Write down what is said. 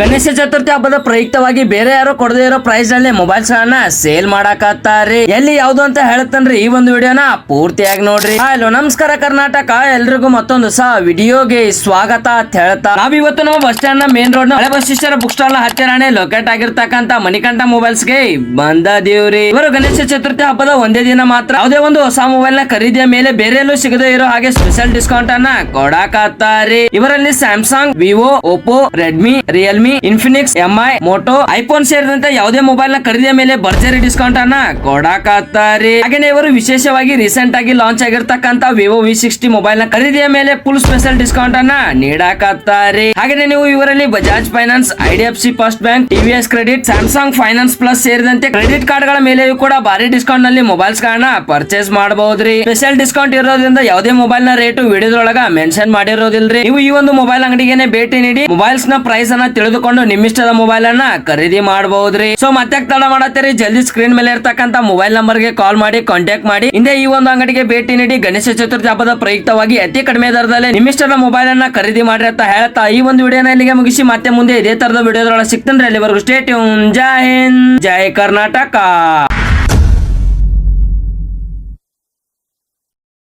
ಗಣೇಶ ಚತುರ್ಥಿ ಹಬ್ಬದ ಪ್ರಯುಕ್ತವಾಗಿ ಬೇರೆ ಯಾರೋ ಕೊಡದೇ ಇರೋ ಪ್ರೈಸ್ ನಲ್ಲಿ ಮೊಬೈಲ್ಸ್ ಗಳನ್ನ ಸೇಲ್ ಮಾಡಾಕತ್ತಾರಿ. ಎಲ್ಲಿ ಯಾವ್ದು ಅಂತ ಹೇಳ್ತನ್ರಿ ಈ ಒಂದು ವಿಡಿಯೋನ ಪೂರ್ತಿಯಾಗಿ ನೋಡ್ರಿ. ಹಲೋ ನಮಸ್ಕಾರ ಕರ್ನಾಟಕ, ಎಲ್ರಿಗೂ ಮತ್ತೊಂದು ವಿಡಿಯೋಗೆ ಸ್ವಾಗತ ಅಂತ ಹೇಳ್ತಾ ನಾವಿವತ್ತು ನಮ್ಮ ಬಸ್ ಸ್ಟ್ಯಾಂಡ್ ನ ಮೇನ್ ರೋಡ್ ನ ಹಳೆ ಬಸವೇಶ್ವರ ಬುಕ್ ಸ್ಟಾಲ್ ನ ಹತ್ತಿರನೇ ಲೊಕೇಟ್ ಆಗಿರ್ತಕ್ಕಂತ ಮಣಿಕಂಠ ಮೊಬೈಲ್ಸ್ ಗೆ ಬಂದದೇವ್ರಿ. ಇವರು ಗಣೇಶ ಚತುರ್ಥಿ ಹಬ್ಬದ ಒಂದೇ ದಿನ ಮಾತ್ರ ಯಾವುದೇ ಒಂದು ಹೊಸ ಮೊಬೈಲ್ ನ ಖರೀದಿಯ ಮೇಲೆ ಬೇರೆ ಎಲ್ಲೂ ಸಿಗದೇ ಇರೋ ಹಾಗೆ ಸ್ಪೆಷಲ್ ಡಿಸ್ಕೌಂಟ್ ಅನ್ನ ಕೊಡಾಕತ್ತಾರಿ. ಇವರಲ್ಲಿ Samsung, Vivo, Oppo, Redmi, Realme, Infinix, MI, Moto, iPhone ಸೇರಿದಂತೆ ಯಾವುದೇ ಮೊಬೈಲ್ ನ ಖರೀದಿಯ ಮೇಲೆ ಭರ್ಜರಿ ಡಿಸ್ಕೌಂಟ್ ಅನ್ನ ಕೊಡಾಕತ್ತಾರಿ. ಹಾಗೇನೆ ಇವರು ವಿಶೇಷವಾಗಿ ರೀಸೆಂಟ್ ಆಗಿ ಲಾಂಚ್ ಆಗಿರ್ತಕ್ಕಂತ ವಿವೋ V60 ಮೊಬೈಲ್ ನ ಖರೀದಿಯ ಮೇಲೆ ಫುಲ್ ಸ್ಪೆಷಲ್ ಡಿಸ್ಕೌಂಟ್ ಅನ್ನ ನೀಡಾಕತ್ತಾರಿ. ಹಾಗೇನೆ ನೀವು ಇವರಲ್ಲಿ Bajaj finance, IDFC first bank, TVS credit, Samsung finance plus ಸೇರಿದಂತೆ ಕ್ರೆಡಿಟ್ ಕಾರ್ಡ್ ಗಳ ಮೇಲೆಯೂ ಕೂಡ ಭಾರಿ ಡಿಸ್ಕೌಂಟ್ ನಲ್ಲಿ ಮೊಬೈಲ್ಸ್ ಗಳನ್ನ ಪರ್ಚೇಸ್ ಮಾಡಬಹುದ್ರಿ. ಸ್ಪೆಷಲ್ ಡಿಸ್ಕೌಂಟ್ ಇರೋದ್ರಿಂದ ಯಾವುದೇ ಮೊಬೈಲ್ ನ ರೇಟ್ ವಿಡಿಯೋದೊಳಗ ಮೆನ್ಷನ್ ಮಾಡಿರೋದಿಲ್ರಿ. ನೀವು ಈ ಒಂದು ಮೊಬೈಲ್ ಅಂಗಡಿಗೆ ಭೇಟಿ ನೀಡಿ ಮೊಬೈಲ್ಸ್ ನ ಪ್ರೈಸ್ ಅನ್ನ ತಿಳಿದುಕೊಂಡು ನಿಮ್ಮಿಷ್ಟದ ಮೊಬೈಲ್ ಅನ್ನ ಖರೀದಿ ಮಾಡಬಹುದ್ರಿ. ಸೊ ಮತ್ತೆ ತಡ ಮಾಡತ್ತೀರಿ, ಜಲ್ದಿ ಸ್ಕ್ರೀನ್ ಮೇಲೆ ಇರ್ತಕ್ಕಂತ ಮೊಬೈಲ್ ನಂಬರ್ ಗೆ ಕಾಲ್ ಮಾಡಿ ಕಾಂಟ್ಯಾಕ್ಟ್ ಮಾಡಿ ಹಿಂದೆ ಈ ಒಂದು ಅಂಗಡಿಗೆ ಭೇಟಿ ನೀಡಿ ಗಣೇಶ ಚತುರ್ಥಿ ಹಬ್ಬದ ಪ್ರಯುಕ್ತವಾಗಿ ಅತಿ ಕಡಿಮೆ ದರದಲ್ಲಿ ನಿಮ್ಮಿಷ್ಟದ ಮೊಬೈಲ್ ಅನ್ನ ಖರೀದಿ ಮಾಡ್ರಿ ಅಂತ ಹೇಳ್ತಾ ಈ ಒಂದು ವಿಡಿಯೋನ ಇಲ್ಲಿಗೆ ಮುಗಿಸಿ ಮತ್ತೆ ಮುಂದೆ ಇದೇ ತರದ ವಿಡಿಯೋದೊಳಗೆ ಸಿಗ್ತೇನೆ. ಅಲ್ಲಿವರೆಗೂ ಸ್ಟೇ ಟ್ಯೂನ್. ಜೈ ಹಿಂದ್, ಜೈ ಕರ್ನಾಟಕ.